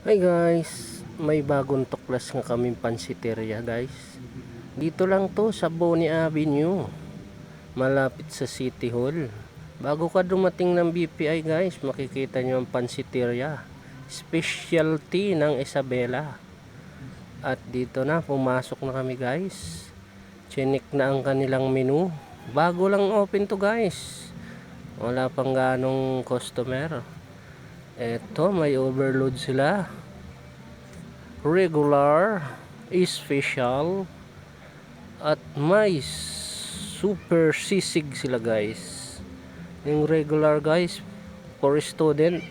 Hi guys, may bagong tuklas nga kaming pansiteria guys. Dito lang to sa Boni Avenue, malapit sa City Hall. Bago ka dumating ng BPI guys, makikita nyo ang pansiteria, specialty ng Isabela. At dito na, pumasok na kami guys. Chinik na ang kanilang menu. Bago lang open to guys, wala pang ganong customer. Eto, may overload sila, regular, special, at may super sisig sila guys. Yung regular guys, for student,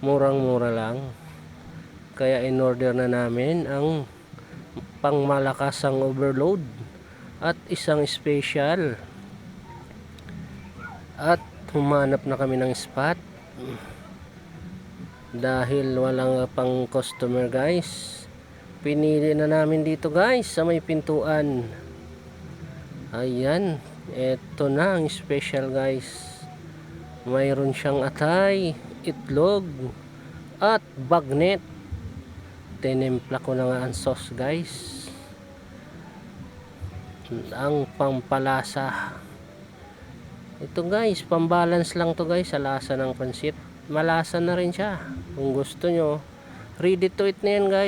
murang mura lang, kaya in order na namin ang pangmalakasang overload at isang special. At humanap na kami ng spot dahil walang pang customer guys. Pinili na namin dito guys sa may pintuan. Ayan, eto na ang special guys. Mayroon siyang atay, itlog, at bagnet. Tinimpla ko na nga ang sauce guys, ang pampalasa. Ito guys, pambalance lang to guys sa lasa ng pansit. Malasa na rin siya. Kung gusto nyo, ready to eat na yan guys.